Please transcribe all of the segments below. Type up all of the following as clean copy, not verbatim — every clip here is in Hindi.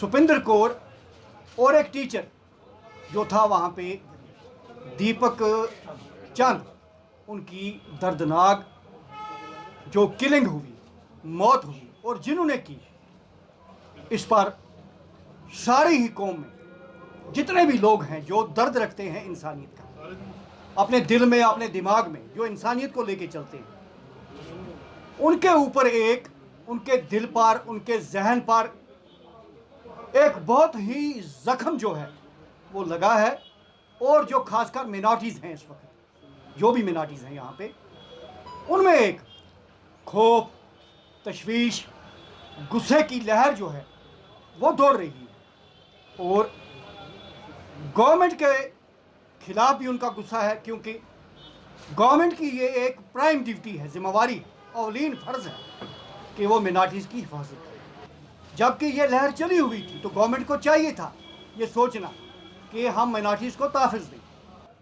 सुपिंदर कौर और एक टीचर जो था वहाँ पे, दीपक चंद, उनकी दर्दनाक जो किलिंग हुई, मौत हुई, और जिन्होंने की, इस पर सारी ही कौम में जितने भी लोग हैं जो दर्द रखते हैं इंसानियत का, अपने दिल में, अपने दिमाग में, जो इंसानियत को लेके चलते हैं, उनके ऊपर एक, उनके दिल पर, उनके जहन पर एक बहुत ही जख्म जो है वो लगा है। और जो खासकर मिनॉरिटीज़ हैं, इस वक्त जो भी मिनॉरिटीज़ हैं यहाँ पे, उनमें एक खौफ, तशवीश, गुस्से की लहर जो है वो दौड़ रही है। और गवर्नमेंट के खिलाफ भी उनका गुस्सा है, क्योंकि गवर्नमेंट की ये एक प्राइम ड्यूटी है, जिम्मेवारी, औलीन फ़र्ज़ है कि वो मिनॉरिटीज़ की हिफाजत करे। जबकि ये लहर चली हुई थी तो गवर्नमेंट को चाहिए था ये सोचना कि हम मिनॉरिटीज़ को तहफ़्फ़ुज़ दें।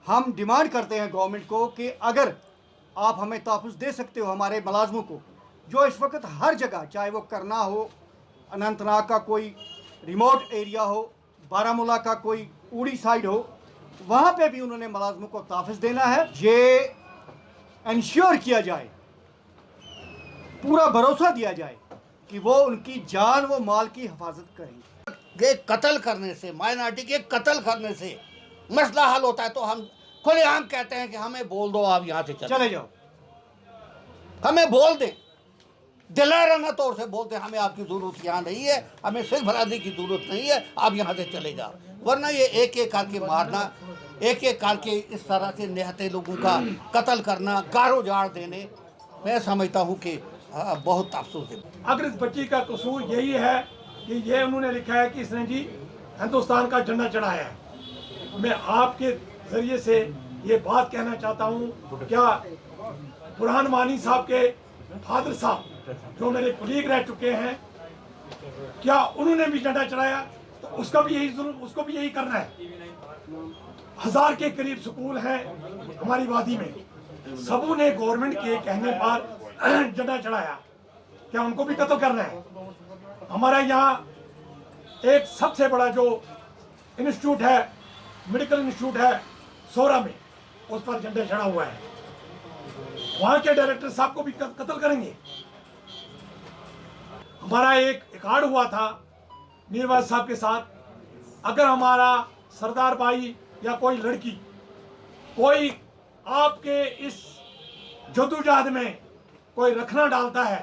हम डिमांड करते हैं गवर्नमेंट को कि अगर आप हमें तहफ़्फ़ुज़ दे सकते हो हमारे मुलाज़मों को, जो इस वक्त हर जगह, चाहे वो करना हो, अनंतनाग का कोई रिमोट एरिया हो, बारामूला का कोई उड़ी साइड हो, वहाँ पे भी उन्होंने मुलाज़मों को तहफ़्फ़ुज़ देना है। ये इंश्योर किया जाए, पूरा भरोसा दिया जाए कि वो उनकी जान व माल की हिफाजत करेंगे। ये कत्ल करने से, माइनॉरिटी के कत्ल करने से मसला हल होता है, तो हम खुलेआम कहते हैं कि हमें बोल दो, आप यहाँ से चले जाओ, हमें बोल दें, दिलाराना तौर से बोलते हैं हमें आपकी ज़रूरत यहाँ नहीं है, हमें सिर्फ भराने की ज़रूरत नहीं है, आप यहाँ से चले जाओ। वरना ये एक एक करके मारना, एक एक करके इस तरह से निहत्ते लोगों का कत्ल करना, गारो जाड़ देने, मैं समझता हूँ कि बहुत अफसोस है। अगर इस बच्ची का कसूर यही है कि ये उन्होंने लिखा है कि इसने जी हिंदुस्तान का झंडा चढ़ाया है, मैं आपके ज़रिए से ये बात कहना चाहता हूँ, क्या बुरहान वानी साहब के फादर साहब जो मेरे कुलीग रह चुके हैं, क्या उन्होंने भी झंडा चढ़ाया? तो उसको भी यही करना है। 1000 के करीब स्कूल हैं हमारी वादी में, सबों ने गवर्नमेंट के कहने पर झंडा चढ़ाया, क्या उनको भी कत्ल करना है? हमारा यहाँ एक सबसे बड़ा जो इंस्टीट्यूट है, मेडिकल इंस्टीट्यूट है सोरा में, उस पर झंडा चढ़ा हुआ है, वहाँ के डायरेक्टर साहब को भी कत्ल करेंगे। हमारा एक रिकॉर्ड हुआ था मीरवाज साहब के साथ, अगर हमारा सरदार भाई या कोई लड़की, कोई आपके इस जद्दोजहद में कोई रखना डालता है,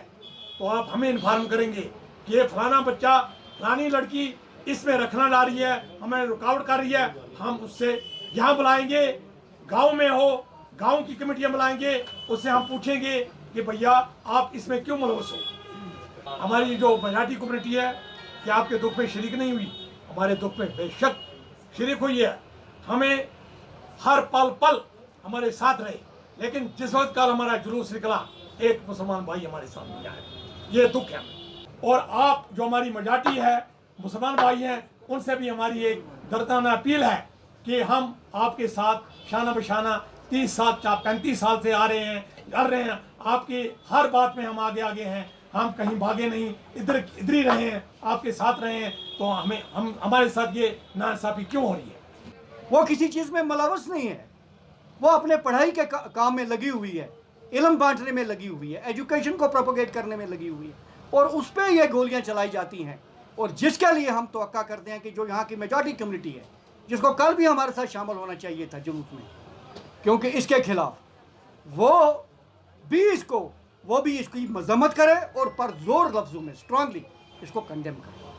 तो आप हमें इन्फॉर्म करेंगे कि ये फलाना बच्चा, फलानी लड़की इसमें रखना डाल रही है, हमें रुकावट कर रही है, हम उससे यहाँ बुलाएंगे, गांव में हो, गांव की कमेटियाँ बुलाएंगे, उससे हम पूछेंगे कि भैया आप इसमें क्यों मुलवस हो। हमारी जो मराठी कम्युनिटी है, कि आपके दुख में शरीक नहीं हुई, हमारे दुख में बेशक शरीक हुई है, हमें हर पल पल हमारे साथ रहे। लेकिन जिस वक्त कल हमारा जुलूस निकला, एक मुसलमान भाई हमारे सामने आए, ये दुख है। और आप जो हमारी मजाटी है, मुसलमान भाई हैं, उनसे भी हमारी एक दर्दाना अपील है कि हम आपके साथ शाना बशाना 30 साल 35 साल से आ रहे हैं, कर रहे हैं, आपकी हर बात में हम आगे आगे हैं, हम कहीं भागे नहीं, इधर ही रहे हैं, आपके साथ रहे हैं, तो हम हमारे साथ ये नाइंसाफ़ी क्यों हो रही है? वो किसी चीज़ में मुलव्वस नहीं है, वो अपने पढ़ाई के काम में लगी हुई है, इल्म बांटने में लगी हुई है, एजुकेशन को प्रोपोगेट करने में लगी हुई है, और उस पर ये गोलियां चलाई जाती हैं। और जिसके लिए हम तवक्का करते हैं कि जो यहाँ की मेजॉरिटी कम्युनिटी है, जिसको कल भी हमारे साथ शामिल होना चाहिए था जुलूस में, क्योंकि इसके खिलाफ वो भी इसकी मजम्मत करे और परजोर लफ्ज़ों में स्ट्रांगली इसको कंडेम करे।